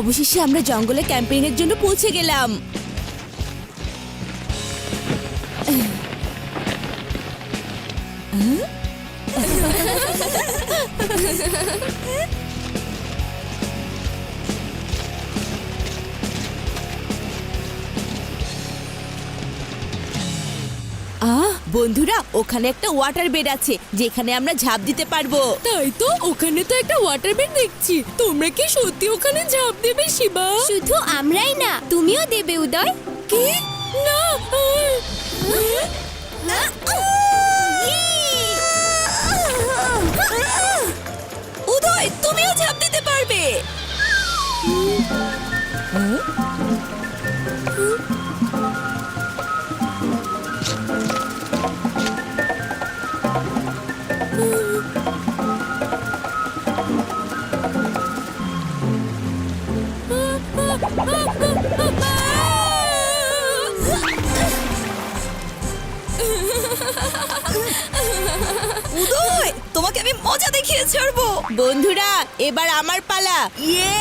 অবশেষে আমরা জঙ্গলে ক্যাম্পেইন এর জন্য পৌঁছে গেলাম। বন্ধুরা, ওখানে একটা ওয়াটার বেড আছে যেখানে আমরা ঝাঁপ দিতে পারবো। তাই তো, ওখানে তো একটা ওয়াটার বেড দেখছি। তোমরা কি সত্যি ওখানে ঝাঁপ দেবে শিবা? শুধু আমরাই না, তুমিও দেবে উদয়। কি না, উদয়, তুমিও ঝাঁপ দিতে পারবে। উদয়, তোমাকে আমি মজা দেখিয়ে ছাড়বো। বন্ধুরা, এবার আমার পালা। ইয়ে!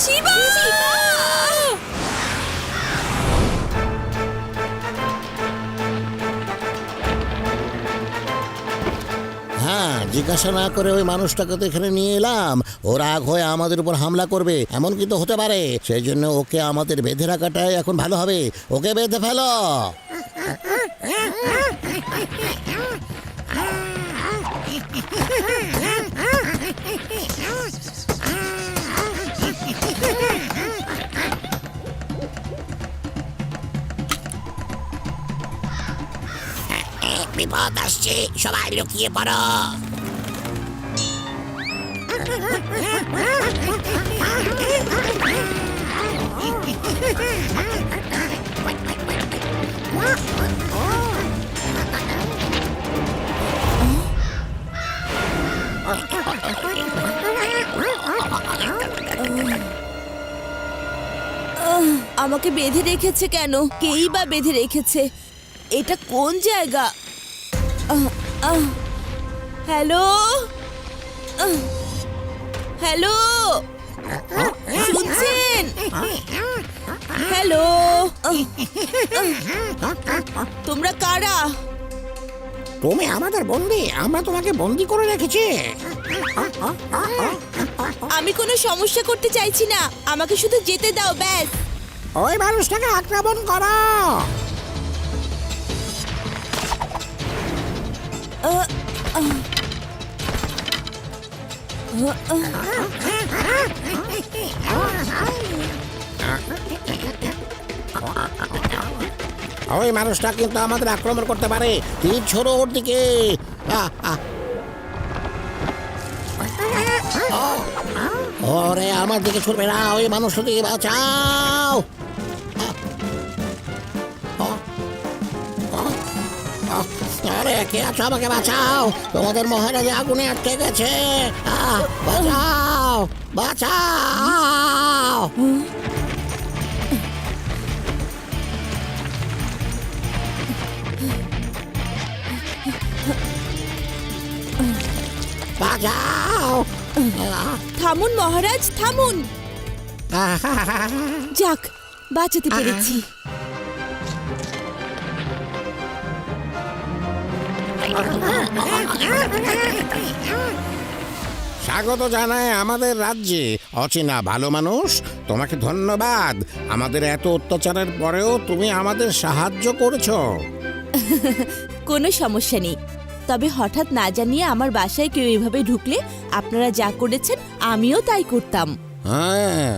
শিবা! হ্যাঁ, জিজ্ঞাসা না করে ওই মানুষটাকে তো এখানে নিয়ে এলাম। ও রাগ হয়ে আমাদের উপর হামলা করবে, এমন কিন্তু হতে পারে। সেই জন্য ওকে আমাদের বেঁধে রাখাটাই এখন ভালো হবে। ওকে বেঁধে ফেলো। বিপদ আসছে, সবাই লুকিয়ে পড়ো। আমাকে বেঁধে রেখেছে কেন? কেই বা বেঁধে রেখেছে? এটা কোন জায়গা? হ্যালো, হ্যালো, শুনছেন? হ্যালো, তোমরা কারা? তুমি আমাদের বন্দি, আমরা তোমাকে বন্দি করে রেখেছি। আমি কোনো সমস্যা করতে চাইছি না, আমাকে শুধু যেতে দাও, ব্যাস। ওই মানুষটাকে আক্রমণ করো। ওই মানুষটা কিন্তু আমাদের আক্রমণ করতে পারে। তীর ছোড়ো ওর দিকে। ওরে, আমার দিকে ছুটবে না, ওই মানুষটা দিকে বাঁচাও। আরে, কে আছো? আমাকে বাঁচাও, তোমাদের মহারাজ আগুনে আটকে গেছে। বাঁচাও, বাঁচাও। বাঁচাও। থামুন মহারাজ, থামুন। যাক, বাঁচাতে পেরেছি। স্বাগত জানায় আমাদের রাজ্যে অচেনা ভালো মানুষ। তোমাকে ধন্যবাদ। আমাদের এত অত্যাচারের পরেও তুমি আমাদের সাহায্য করেছো। কোনো সমস্যা নেই, তবে হঠাৎ না জানিয়ে আমার বাসায় কেউ এভাবে ঢুকলে আপনারা যা করেছেন আমিও তাই করতাম। হ্যাঁ,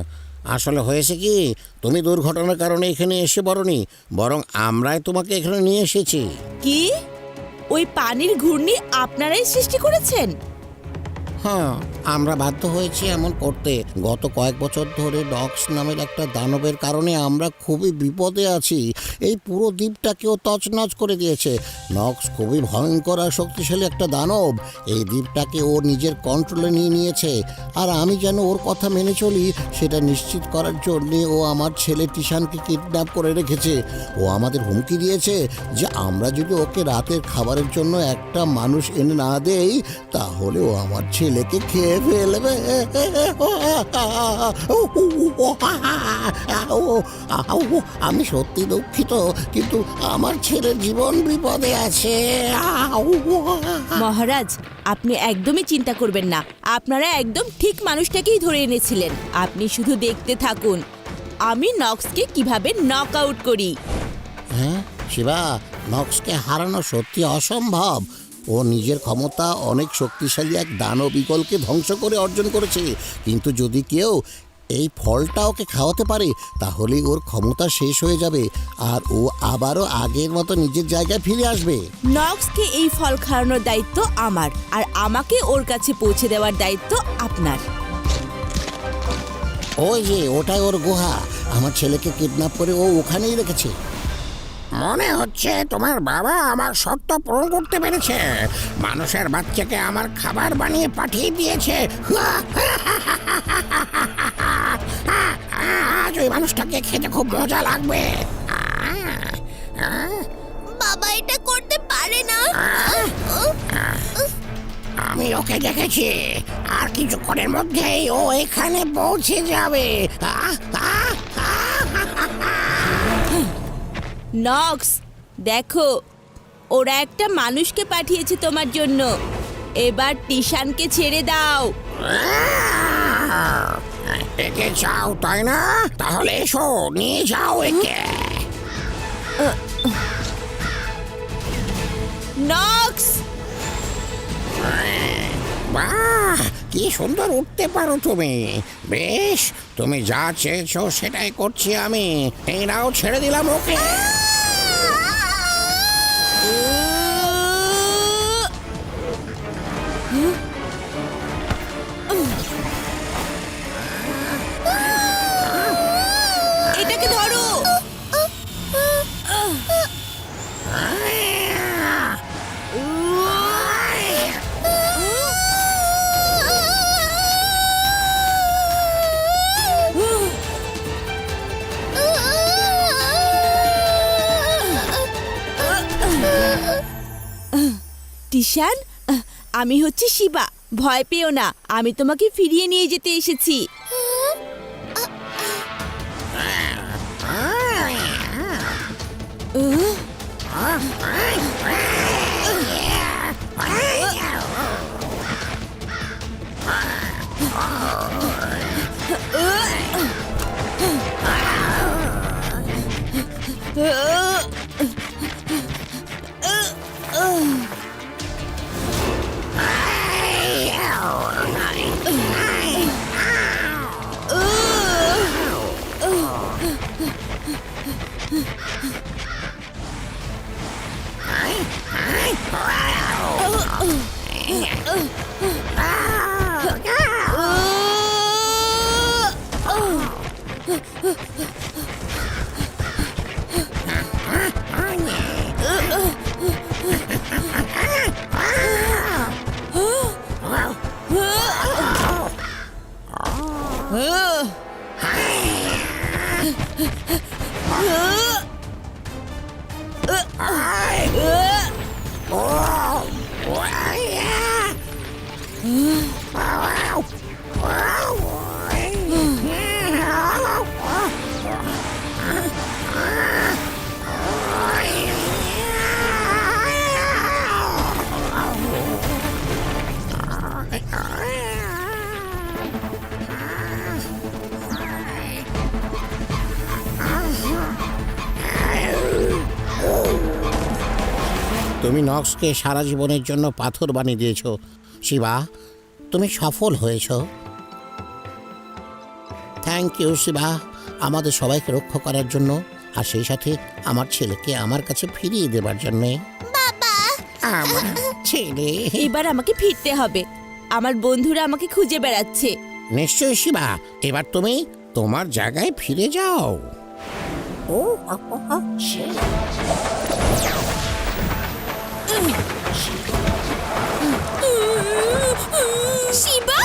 আসলে হয়েছে কি, তুমি দুর্ঘটনার কারণে এখানে এসে পড়নি, বরং আমরাই তোমাকে এখানে নিয়ে এসেছি। কি? ওই পানির ঘূর্ণি আপনারাই সৃষ্টি করেছেন? হ্যাঁ, আমরা বাধ্য হয়েছি এমন করতে। গত কয়েক বছর ধরে নক্স নামের একটা দানবের কারণে আমরা খুবই বিপদে আছি। এই পুরো দ্বীপটাকেও তছনছ করে দিয়েছে। নক্স খুবই ভয়ঙ্কর আর শক্তিশালী একটা দানব। এই দ্বীপটাকে ও নিজের কন্ট্রোলে নিয়ে নিয়েছে। আর আমি যেন ওর কথা মেনে চলি সেটা নিশ্চিত করার জন্যে ও আমার ছেলে টিশানকে কিডন্যাপ করে রেখেছে। ও আমাদের হুমকি দিয়েছে যে আমরা যদি ওকে রাতের খাবারের জন্য একটা মানুষ এনে না দেই তাহলে ও আমার ছেলেকে খেয়ে ফেলবে। আমি সত্যি দুঃখিত, কিন্তু আমার ছেলের জীবন বিপদে আছে। মহারাজ, আপনি একদমই চিন্তা করবেন না। আপনারা একদম ঠিক মানুষটাকেই ধরে এনেছিলেন। আপনি শুধু দেখতে থাকুন আমি নক্সকে কিভাবে নক আউট করি। হ্যাঁ শিবা, নক্সকে হারানো সত্যি অসম্ভব। ও নিজের ক্ষমতা অনেক শক্তিশালী এক দানব ঈগলকে ধ্বংস করে অর্জন করেছে। কিন্তু যদি কেউ এই ফলটা ওকে খাওয়াতে পারে তাহলে ওর ক্ষমতা শেষ হয়ে যাবে আর ও আবারও আগের মতো নিজের জায়গায় ফিরে আসবে। নক্সকে এই ফল খাওয়ানোর দায়িত্ব আমার, আর আমাকে ওর কাছে পৌঁছে দেওয়ার দায়িত্ব আপনার। ওই যে ওটাই ওর গুহা। আমার ছেলেকে কিডন্যাপ করে ও ওখানেই রেখেছে। মনে হচ্ছে তোমার বাবা আমার শর্ত পূরণ করতে পেরেছে। মানুষের বাচ্চাকে আমার খাবার বানিয়ে পাঠিয়ে দিয়েছে। আজ ওই মানুষটাকে খেতে খুব মজা লাগবে। বাবা এটা করতে পারে না। আমি ওকে দেখেছি, আর কিছুক্ষণের মধ্যেই ও এখানে পৌঁছে যাবে। নক্স, দেখো ওরা একটা মানুষকে পাঠিয়েছে তোমার জন্য। এবার টিশানকে ছেড়ে দাও। একে চাও তাই না? তাহলে এসো, নিয়ে যাও একে। নক্স! বাহ, কি সুন্দর উঠতে পারো তুমি। বেশ, তুমি যা চেয়েছো সেটাই করছি আমি। এই নাও, ছেড়ে দিলাম ওকে। এটাকে ধরো। টিশান, আমি হচ্ছি শিবা। ভয় পেও না, আমি তোমাকে ফিরিয়ে নিয়ে যেতে এসেছি। তুমি নক্সকে সারা জীবনের জন্য পাথর বানিয়ে দিয়েছো। শিবা, তুমি সফল হয়েছো। থ্যাংক ইউ শিবা, আমাদের সবাইকে রক্ষা করার জন্য, আর সেই সাথে আমার ছেলেকে আমার কাছে ফিরিয়ে দেবার জন্যে। বাবা, আমার ছেলে। এবার আমাকে ফিরতে হবে। আমার বন্ধুরা আমাকে খুঁজে বেড়াচ্ছে। নিশ্চয়ই শিবা, এবার তুমি তোমার জায়গায় ফিরে যাও। শিবা,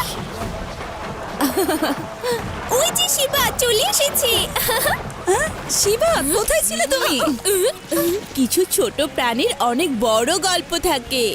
ওই যে শিবা চলে এসেছে। শিবা, কোথায় ছিলে তুমি? কিছু ছোট প্রাণীর অনেক বড় গল্প থাকে।